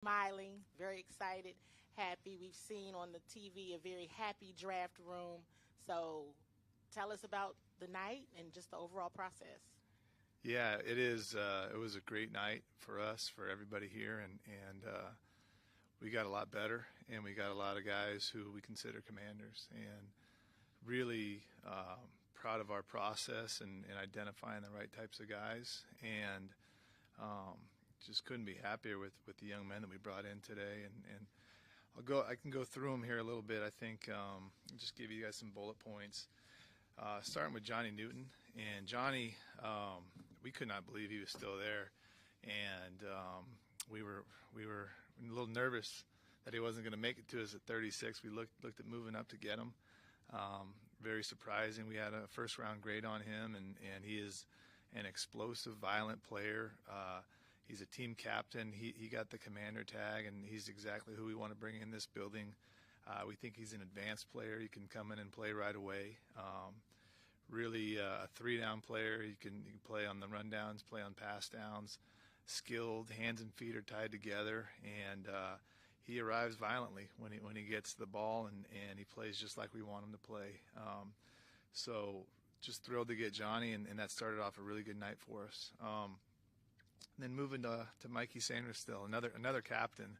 Smiling, very excited, happy. We've seen on the TV a very happy draft room. So tell us about the night and just the overall process. Yeah, it is. It was a great night for us, for everybody here, and we got a lot better, and we got a lot of guys who we consider commanders, and really proud of our process and identifying the right types of guys, and just couldn't be happier with the young men that we brought in today, and I can go through them here a little bit. I think just give you guys some bullet points. Starting with Johnny Newton, and Johnny, we could not believe he was still there, and we were a little nervous that he wasn't going to make it to us at 36. We looked at moving up to get him. Very surprising. We had a first round grade on him, and he is an explosive, violent player. He's a team captain. He got the commander tag, and he's exactly who we want to bring in this building. We think he's an advanced player. He can come in and play right away. Really a three-down player. He can play on the rundowns, play on pass downs. Skilled, hands and feet are tied together, and he arrives violently when he gets the ball, and he plays just like we want him to play. So just thrilled to get Johnny, and that started off a really good night for us. Then moving to Mikey Sainristil, another captain,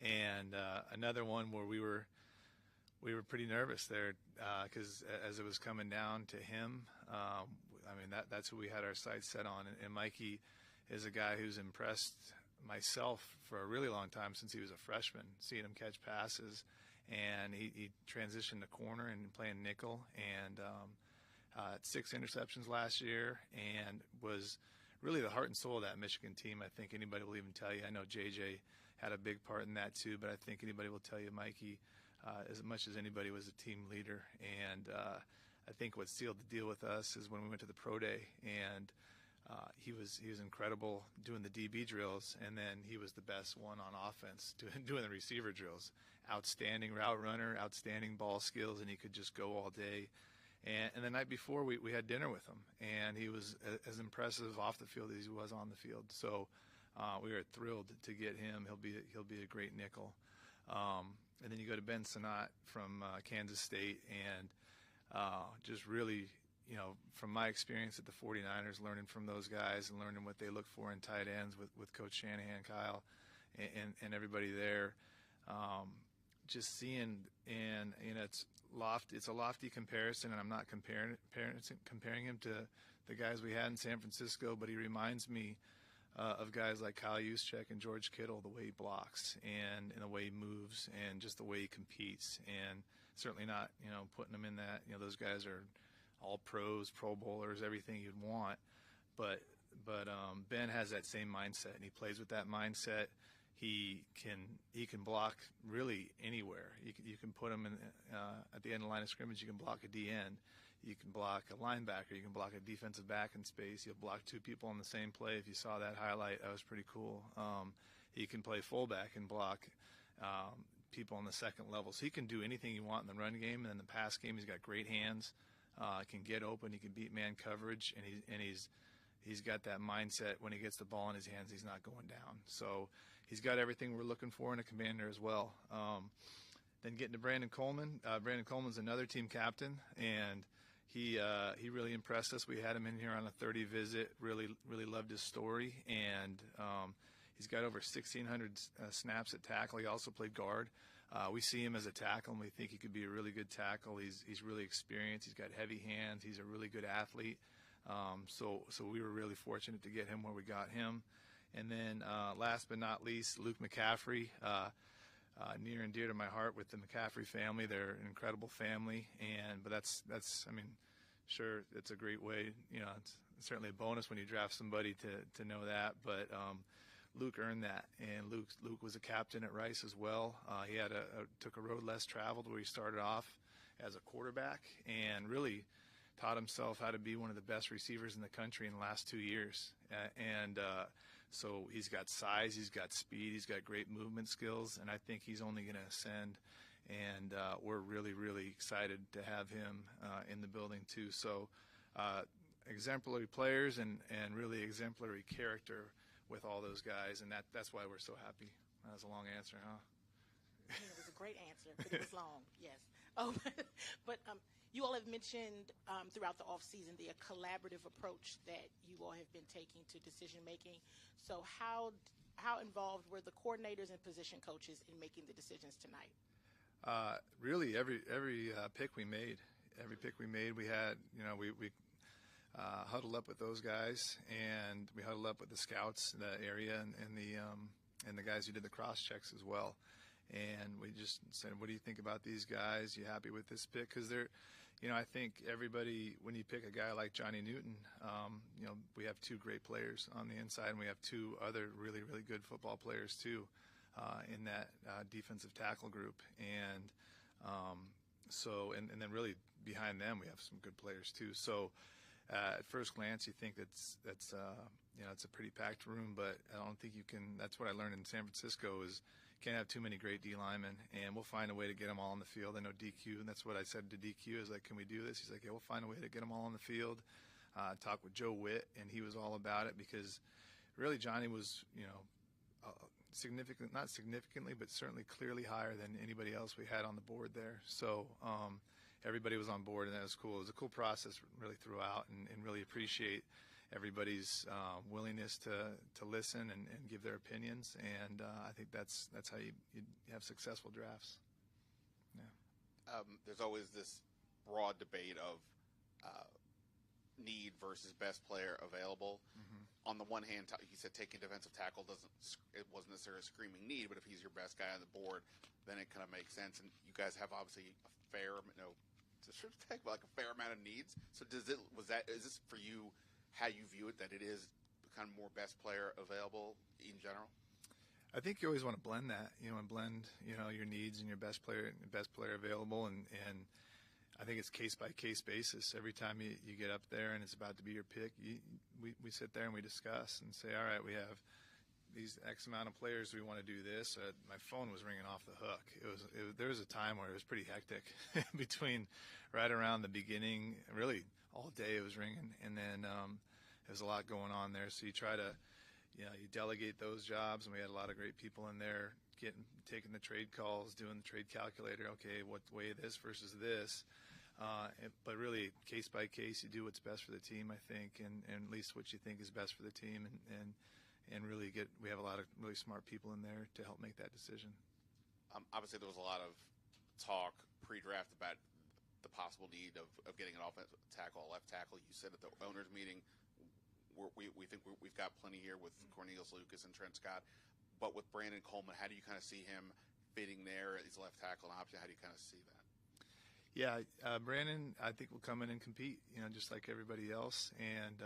and another one where we were pretty nervous there because as it was coming down to him, I mean that's who we had our sights set on, and Mikey is a guy who's impressed myself for a really long time since he was a freshman, seeing him catch passes, and he transitioned to corner and playing nickel, and 6 interceptions last year, and was really the heart and soul of that Michigan team. I think anybody will even tell you. I know JJ had a big part in that too, but I think anybody will tell you Mikey, as much as anybody, was a team leader. And I think what sealed the deal with us is when we went to the pro day, and he was incredible doing the DB drills, and then he was the best one on offense doing the receiver drills. Outstanding route runner, outstanding ball skills, and he could just go all day. And the night before, we had dinner with him, and he was as impressive off the field as he was on the field. So we were thrilled to get him. He'll be a great nickel. And then you go to Ben Sinnott from Kansas State, and just really, from my experience at the 49ers, learning from those guys and learning what they look for in tight ends with Coach Shanahan, Kyle, and everybody there. Just seeing, and it's a lofty comparison, and I'm not comparing him to the guys we had in San Francisco, but he reminds me of guys like Kyle Juszczyk and George Kittle, the way he blocks and the way he moves and just the way he competes, and certainly not putting him in that those guys are all pros, Pro Bowlers, everything you'd want, but Ben has that same mindset, and he plays with that mindset. He can block really anywhere. You can put him in at the end of the line of scrimmage. You can block a D end. You can block a linebacker. You can block a defensive back in space. You'll block 2 people on the same play. If you saw that highlight, that was pretty cool. He can play fullback and block people on the second level. So he can do anything you want in the run game, and in the pass game, he's got great hands. Can get open. He can beat man coverage, and he's got that mindset. When he gets the ball in his hands, he's not going down. So he's got everything we're looking for in a commander as well. Then getting to Brandon Coleman. Brandon Coleman's another team captain, and he really impressed us. We had him in here on a 30 visit. Really loved his story, and he's got over 1,600 snaps at tackle. He also played guard. We see him as a tackle, and we think he could be a really good tackle. He's really experienced. He's got heavy hands. He's a really good athlete. So we were really fortunate to get him where we got him. And then last but not least, Luke McCaffrey, near and dear to my heart with the McCaffrey family. They're an incredible family, but that's I mean, sure, it's a great way. It's certainly a bonus when you draft somebody to know that. But Luke earned that, and Luke was a captain at Rice as well. He took a road less traveled where he started off as a quarterback, and really taught himself how to be one of the best receivers in the country in the last 2 years. So he's got size, he's got speed, he's got great movement skills, and I think he's only going to ascend. And we're really excited to have him in the building too. So exemplary players and really exemplary character with all those guys, and that's why we're so happy. That was a long answer, huh? I mean, it was a great answer, but it was long. Yes. Oh, but you all have mentioned throughout the off season the collaborative approach that you all have been taking to decision making. So how involved were the coordinators and position coaches in making the decisions tonight? Really, every pick we made, we had, we huddled up with those guys, and we huddled up with the scouts in the area and the guys who did the cross checks as well. And we just said, what do you think about these guys? You happy with this pick? Because I think everybody, when you pick a guy like Johnny Newton, we have two great players on the inside, and we have two other really, really good football players too in that defensive tackle group. And and then really behind them, we have some good players too. So at first glance, you think that's it's a pretty packed room, but I don't think you can. That's what I learned in San Francisco is can't have too many great D linemen, and we'll find a way to get them all on the field. I know DQ, and that's what I said to DQ is like, can we do this? He's like, yeah, we'll find a way to get them all on the field. Talked with Joe Witt, and he was all about it because really Johnny was, not significantly, but certainly clearly higher than anybody else we had on the board there. So everybody was on board, and that was cool. It was a cool process really throughout, and really appreciate everybody's willingness to listen and give their opinions. And I think that's how you have successful drafts. Yeah. There's always this broad debate of need versus best player available. Mm-hmm. On the one hand, he said taking defensive tackle wasn't necessarily a screaming need, but if he's your best guy on the board, then it kind of makes sense. And you guys have obviously a fair, like a fair amount of needs. So is this for you how you view it, that it is kind of more best player available in general? I think you always want to blend that, and blend, your needs and your best player available. And I think it's case by case basis. Every time you get up there and it's about to be your pick, we sit there and we discuss and say, all right, we have these X amount of players. We want to do this. My phone was ringing off the hook. There was a time where it was pretty hectic between right around the beginning, really all day it was ringing, and then there's a lot going on there. So you try to, you delegate those jobs, and we had a lot of great people in there taking the trade calls, doing the trade calculator. Okay, what way this versus this, but really case by case, you do what's best for the team, I think, and at least what you think is best for the team, and really we have a lot of really smart people in there to help make that decision. Obviously, there was a lot of talk pre-draft about the possible need of getting an offensive tackle, a left tackle. You said at the owners' meeting, we think we've got plenty here with Cornelius Lucas and Trent Scott. But with Brandon Coleman, how do you kind of see him fitting there as left tackle and option? How do you kind of see that? Yeah, Brandon, I think will come in and compete, just like everybody else. And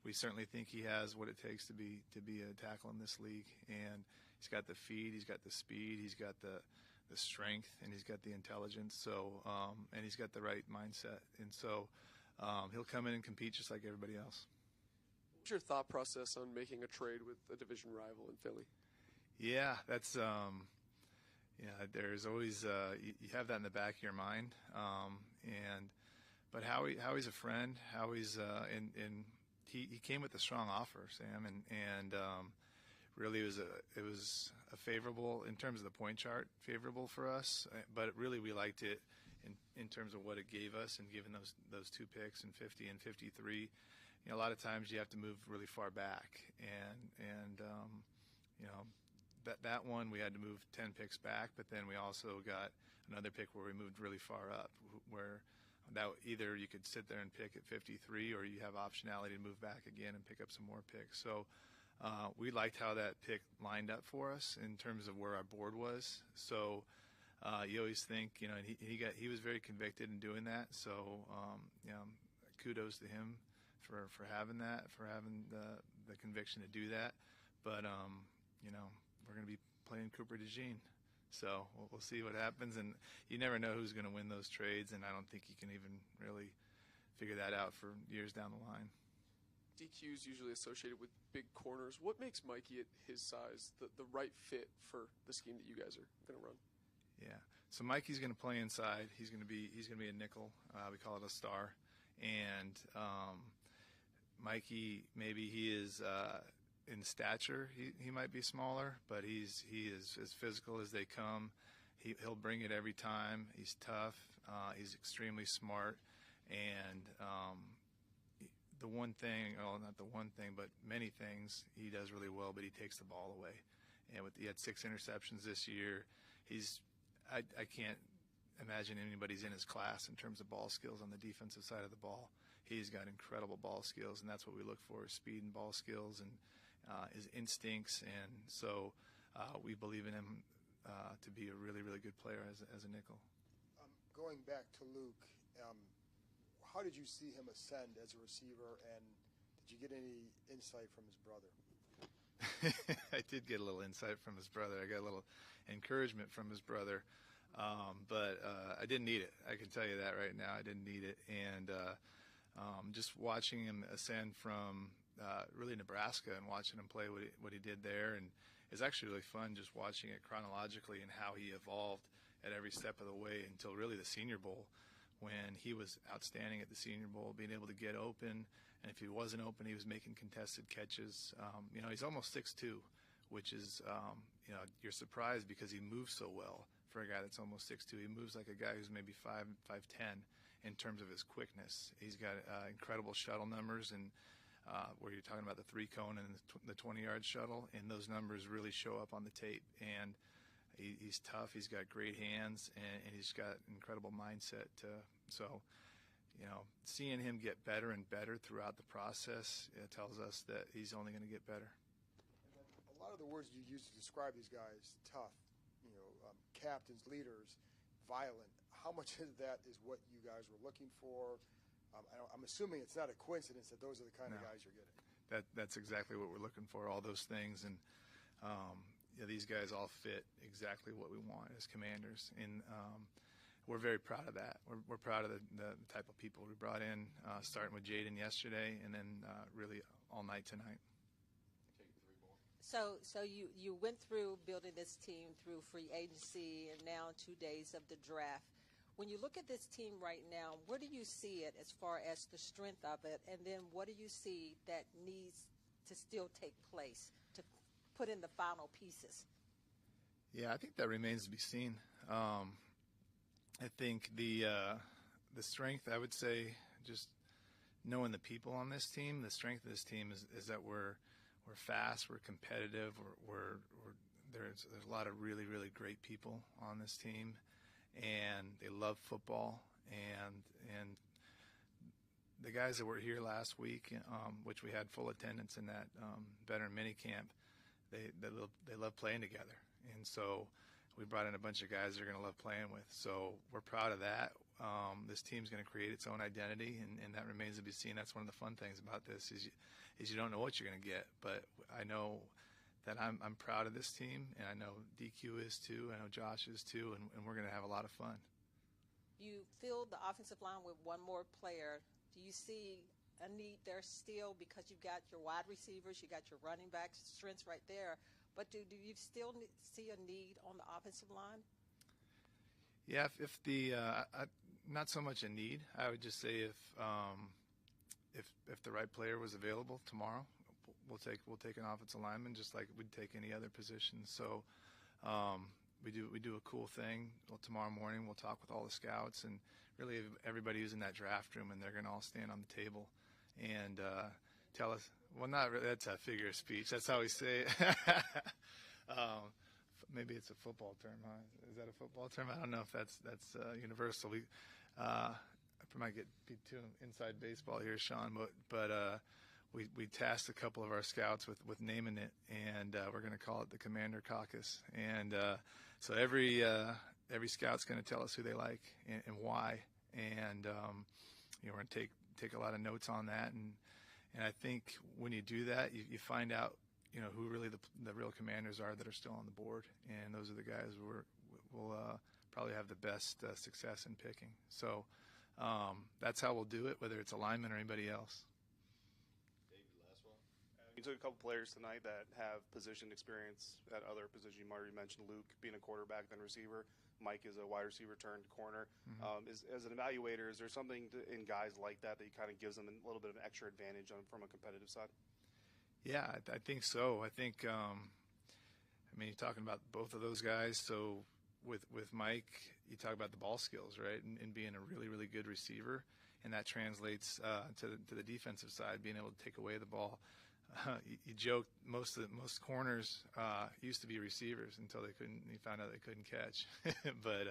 we certainly think he has what it takes to be a tackle in this league. And he's got the feet, he's got the speed, he's got the strength, and he's got the intelligence. So, and he's got the right mindset. And so he'll come in and compete just like everybody else. What's your thought process on making a trade with a division rival in Philly? Yeah, that's there's always you have that in the back of your mind, but Howie's a friend. Howie's and he came with a strong offer, Sam, and really it was a favorable in terms of the point chart, favorable for us. But really we liked it in terms of what it gave us, and given those two picks in 50 and 53. A lot of times you have to move really far back, and that one we had to move 10 picks back, but then we also got another pick where we moved really far up, where that either you could sit there and pick at 53, or you have optionality to move back again and pick up some more picks. So we liked how that pick lined up for us in terms of where our board was. So you always think, and he was very convicted in doing that. So kudos to him for having that, for having the conviction to do that. But we're going to be playing Cooper DeJean, so we'll see what happens. And you never know who's going to win those trades, and I don't think you can even really figure that out for years down the line. DQ is usually associated with big corners. What makes Mikey at his size the right fit for the scheme that you guys are going to run? Yeah, so Mikey's going to play inside. He's going to be a nickel. We call it a star, and Mikey, maybe he is in stature, he might be smaller, but he is as physical as they come. He'll bring it every time. He's tough. He's extremely smart, and the one thing, well, not the one thing, but many things he does really well, but he takes the ball away. And he had 6 interceptions this year. I can't imagine anybody's in his class in terms of ball skills on the defensive side of the ball. He's got incredible ball skills, and that's what we look for: is speed and ball skills and his instincts. And so we believe in him to be a really, really good player as a nickel. Going back to Luke, how did you see him ascend as a receiver, and did you get any insight from his brother? I did get a little insight from his brother. I got a little encouragement from his brother, but I didn't need it. I can tell you that right now. I didn't need it. And just watching him ascend from really Nebraska and watching him play what he did there, and it's actually really fun just watching it chronologically and how he evolved at every step of the way until really the Senior Bowl, when he was outstanding at the Senior Bowl, being able to get open. And if he wasn't open, he was making contested catches. He's almost 6'2", which is, you're surprised because he moves so well for a guy that's almost 6'2". He moves like a guy who's maybe 5'10" in terms of his quickness. He's got incredible shuttle numbers, and where you're talking about the 3-cone and the 20-yard shuttle, and those numbers really show up on the tape. And he's tough. He's got great hands, and he's got incredible mindset. Seeing him get better and better throughout the process, it tells us that he's only going to get better. And then a lot of the words you use to describe these guys: tough, captains, leaders, violent. How much of that is what you guys were looking for? I'm assuming it's not a coincidence that those are the kind of guys you're getting. That's exactly what we're looking for, all those things. And these guys all fit exactly what we want as Commanders. And we're very proud of that. We're proud of the type of people we brought in, starting with Jaden yesterday, and then really all night tonight. So you went through building this team through free agency and now 2 days of the draft. When you look at this team right now, where do you see it as far as the strength of it, and then what do you see that needs to still take place to put in the final pieces? Yeah, I think that remains to be seen. I think the strength, I would say, just knowing the people on this team, the strength of this team is that we're fast, we're competitive, there's a lot of really, really great people on this team, and they love football. And the guys that were here last week, which we had full attendance in that veteran mini camp, they love playing together, and so we brought in a bunch of guys they're going to love playing with. So we're proud of that. This team's going to create its own identity, and that remains to be seen. That's one of the fun things about this is you don't know what you're going to get. But I know that I'm proud of this team, and I know DQ is too. I know Josh is too, and we're going to have a lot of fun. You filled the offensive line with one more player. Do you see a need there still, because you've got your wide receivers, you got your running backs, strengths right there? But do you still see a need on the offensive line? Yeah, if the not so much a need. I would just say if the right player was available tomorrow, we'll take an offensive lineman just like we'd take any other position. So we do a cool thing. Well, tomorrow morning we'll talk with all the scouts and really everybody who's in that draft room, and they're going to all stand on the table and tell us. Well, not really. That's a figure of speech. That's how we say it. Maybe it's a football term, huh? Is that a football term? I don't know if that's universal. I might get too inside baseball here, Sean, but we tasked a couple of our scouts with naming it, and we're going to call it the Commander Caucus. And so every scout's going to tell us who they like and why, and we're going to take a lot of notes on that. And I think when you do that, you find out, who really the real commanders are that are still on the board, and those are the guys we'll probably have the best success in picking. So that's how we'll do it, whether it's a lineman or anybody else. David, last one. You took a couple players tonight that have position experience at other positions. You already mentioned Luke being a quarterback then receiver. Mike is a wide receiver turned corner. Mm-hmm. As an evaluator, is there something in guys like that you kind of gives them a little bit of an extra advantage from a competitive side? Yeah, I think so. I think, I mean, you're talking about both of those guys. So with Mike, you talk about the ball skills, right, and being a really, really good receiver, and that translates to the defensive side, being able to take away the ball. You joke most corners used to be receivers until you found out they couldn't catch, but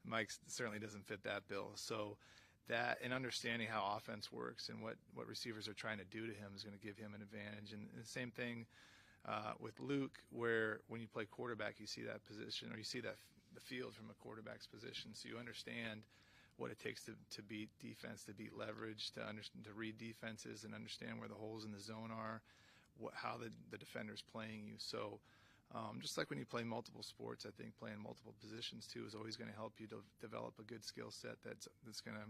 Mike certainly doesn't fit that bill. So that and understanding how offense works and what receivers are trying to do to him is going to give him an advantage. And the same thing with Luke, where when you play quarterback, you see that position, or you see the field from a quarterback's position, so you understand what it takes to beat defense, to beat leverage, to read defenses and understand where the holes in the zone are, how the defender's playing you. So just like when you play multiple sports, I think playing multiple positions too is always going to help you to develop a good skill set that's going to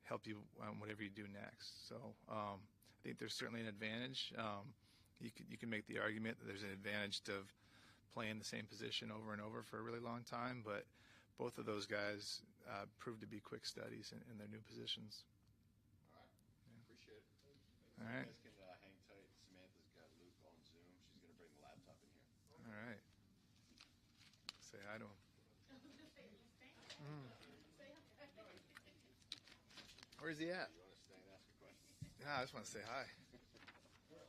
help you whatever you do next. So I think there's certainly an advantage. You can make the argument that there's an advantage of playing the same position over and over for a really long time, but both of those guys proved to be quick studies in their new positions. All right. Yeah. Appreciate it. All right. You guys can hang tight. Samantha's got Luke on Zoom. She's going to bring the laptop in here. All right. Say hi to him. Where's he at? You want to stay and ask a question? Yeah, I just want to say hi.